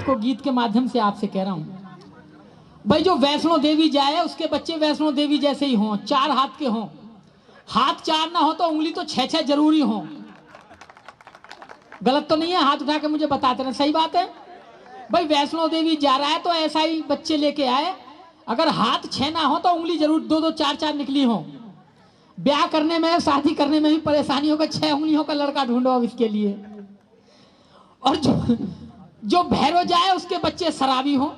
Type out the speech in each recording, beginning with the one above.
को गीत के माध्यम से आपसे कह रहा हूं। भाई जो वैष्णो देवी जाए उसके बच्चे वैष्णो देवी जैसे ही हों, 4 हाथ के हों। हाथ 4 ना हो तो उंगली तो 6-6 जरूरी हो। गलत तो नहीं है? हाथ उठा के मुझे बताते रहे, सही बात है। भाई वैष्णो देवी जा रहा है तो ऐसा ही बच्चे लेके आए। अगर हाथ 6 ना हो तो उंगली जरूर 2-2 4-4 निकली हो। ब्याह करने में, शादी करने में भी परेशानी होगा, 6 उंगलियों का लड़का ढूंढो अब इसके लिए। और जो भैरव जाए उसके बच्चे शराबी हो,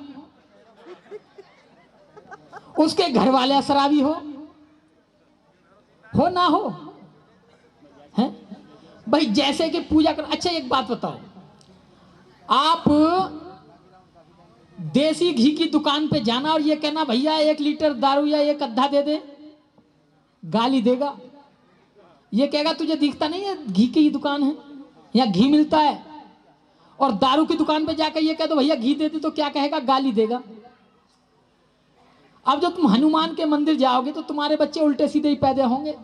उसके घर वाले शराबी हो ना हो, हैं? भाई जैसे कि पूजा कर। अच्छा एक बात बताओ, आप देसी घी की दुकान पे जाना और ये कहना भैया 1 लीटर दारू या 1 अद्धा दे दे, गाली देगा। ये कहेगा तुझे दिखता नहीं है घी की दुकान है, यहाँ घी मिलता है। और दारू की दुकान पे जाकर ये कह दो भैया घी दे दे, तो क्या कहेगा? गाली देगा। अब जो तुम हनुमान के मंदिर जाओगे तो तुम्हारे बच्चे उल्टे सीधे ही पैदा होंगे,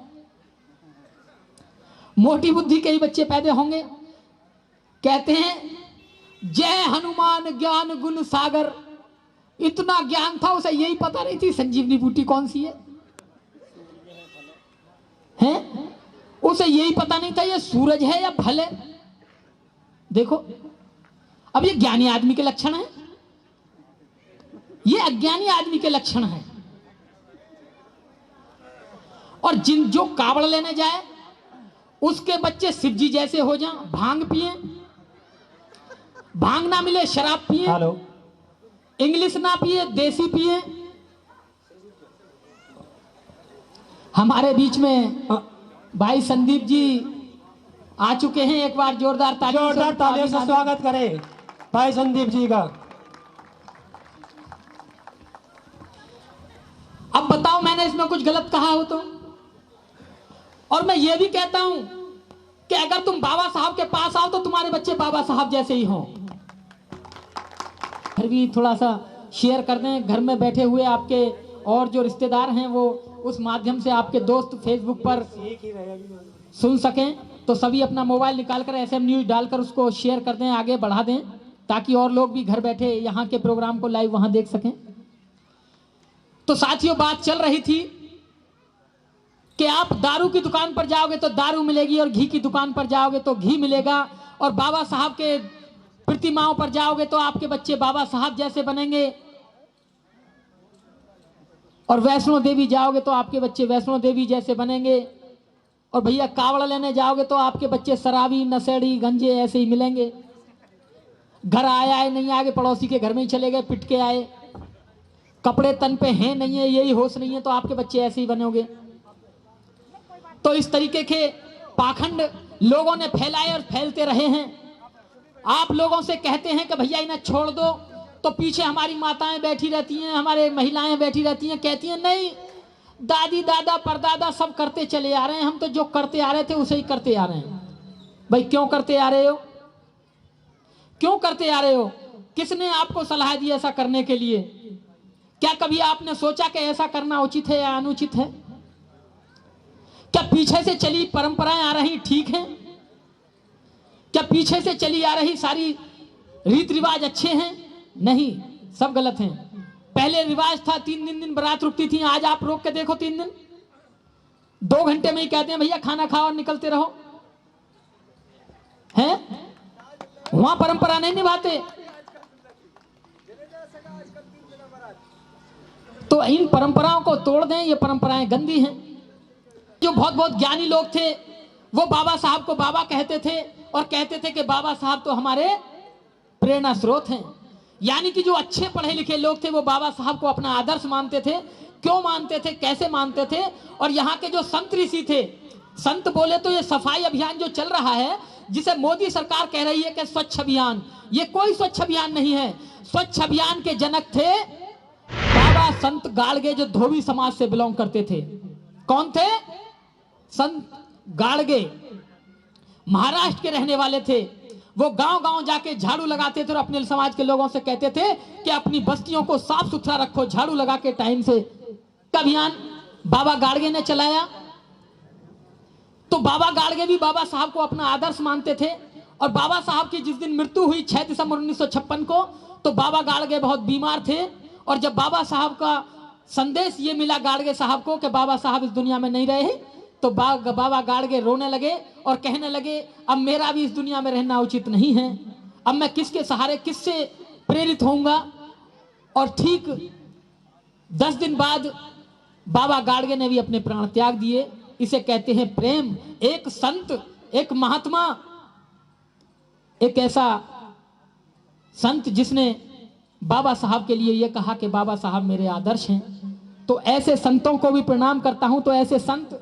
मोटी बुद्धि के ही बच्चे पैदा होंगे। कहते हैं जय हनुमान ज्ञान गुण सागर। इतना ज्ञान था उसे, यही पता नहीं थी संजीवनी बूटी कौन सी है, हैं? उसे यही पता नहीं था ये सूरज है या फल है। देखो अब ये ज्ञानी आदमी के लक्षण है, ये अज्ञानी आदमी के लक्षण है। और जो कावड़ लेने जाए उसके बच्चे शिवजी जैसे हो जाएं। भांग पिए, भांग ना मिले शराब पिए, इंग्लिश ना पिए देसी पिए। हमारे बीच में भाई संदीप जी आ चुके हैं, एक बार जोरदार तालियों से स्वागत करें भाई संदीप जी का। अब बताओ मैंने इसमें कुछ गलत कहा हो तो? और मैं ये भी कहता हूं कि अगर तुम बाबा साहब के पास आओ तो तुम्हारे बच्चे बाबा साहब जैसे ही हों। फिर भी थोड़ा सा शेयर कर दें, घर में बैठे हुए आपके और जो रिश्तेदार हैं वो उस माध्यम से आपके दोस्त फेसबुक पर सुन सकें, तो सभी अपना मोबाइल निकालकर एसएम न्यूज डालकर उसको शेयर कर दें, आगे बढ़ा दें, ताकि और लोग भी घर बैठे यहाँ के प्रोग्राम को लाइव वहां देख सकें। तो साथियों बात चल रही थी कि आप दारू की दुकान पर जाओगे तो दारू मिलेगी, और घी की दुकान पर जाओगे तो घी मिलेगा, और बाबा साहब के प्रतिमाओं पर जाओगे तो आपके बच्चे बाबा साहब जैसे बनेंगे, और वैष्णो देवी जाओगे तो आपके बच्चे वैष्णो देवी जैसे बनेंगे, और भैया कावड़ लेने जाओगे तो आपके बच्चे शराबी नशेड़ी गंजे ऐसे ही मिलेंगे। घर आए नहीं आगे पड़ोसी के घर में ही चले गए, पिट के आए, कपड़े तन पे हैं नहीं है, यही होश नहीं है, तो आपके बच्चे ऐसे ही बनोगे। तो इस तरीके के पाखंड लोगों ने फैलाए और फैलते रहे हैं। आप लोगों से कहते हैं कि भैया इन्हें छोड़ दो, तो पीछे हमारी माताएं बैठी रहती हैं, हमारे महिलाएं बैठी रहती हैं, कहती हैं नहीं दादी दादा परदादा सब करते चले आ रहे हैं, हम तो जो करते आ रहे थे उसे ही करते आ रहे हैं। भाई क्यों करते आ रहे हो? क्यों करते आ रहे हो? किसने आपको सलाह दी ऐसा करने के लिए? क्या कभी आपने सोचा कि ऐसा करना उचित है या अनुचित है? क्या पीछे से चली परंपराएं आ रही ठीक हैं? क्या पीछे से चली आ रही सारी रीत रिवाज अच्छे हैं? नहीं, सब गलत हैं। पहले रिवाज था 3 दिन बारात रुकती थी, आज आप रोक के देखो 3 दिन, 2 घंटे में ही कहते हैं भैया खाना खाओ और निकलते रहो, हैं? वहां परंपरा नहीं निभाते। तो इन परंपराओं को तोड़ दें, ये परंपराएं गंदी हैं। जो बहुत ज्ञानी लोग थे वो बाबा साहब को बाबा कहते थे, और कहते थे कि बाबा साहब तो हमारे प्रेरणा स्रोत हैं। यानी कि जो अच्छे पढ़े लिखे लोग थे वो बाबा साहब को अपना आदर्श मानते थे। क्यों मानते थे, कैसे मानते थे? और यहाँ के जो संत ऋषि थे, संत बोले तो ये सफाई अभियान जो चल रहा है, जिसे मोदी सरकार कह रही है कि स्वच्छ अभियान, ये कोई स्वच्छ अभियान नहीं है। स्वच्छ अभियान के जनक थे बाबा संत गाड़गे, जो धोबी समाज से बिलोंग करते थे। कौन थे? संत गाड़गे महाराष्ट्र के रहने वाले थे। वो गांव गांव जाके झाड़ू लगाते थे और अपने समाज के लोगों से कहते थे कि अपनी बस्तियों को साफ सुथरा रखो, झाड़ू लगा के टाइम से। अभियान बाबा गाड़गे ने चलाया। तो बाबा गाड़गे भी बाबा साहब को अपना आदर्श मानते थे। और बाबा साहब की जिस दिन मृत्यु हुई 6 दिसंबर 1956 को, तो बाबा गाड़गे बहुत बीमार थे, और जब बाबा साहब का संदेश ये मिला गाड़गे साहब को कि बाबा साहब इस दुनिया में नहीं रहे, तो बाबा गाड़गे रोने लगे और कहने लगे अब मेरा भी इस दुनिया में रहना उचित नहीं है, अब मैं किसके सहारे, किससे प्रेरित होऊंगा। और ठीक 10 दिन बाद बाबा गाड़गे ने भी अपने प्राण त्याग दिए। इसे कहते हैं प्रेम। एक संत, एक महात्मा, एक ऐसा संत जिसने बाबा साहब के लिए यह कहा कि बाबा साहब मेरे आदर्श हैं। तो ऐसे संतों को भी प्रणाम करता हूं। तो ऐसे संत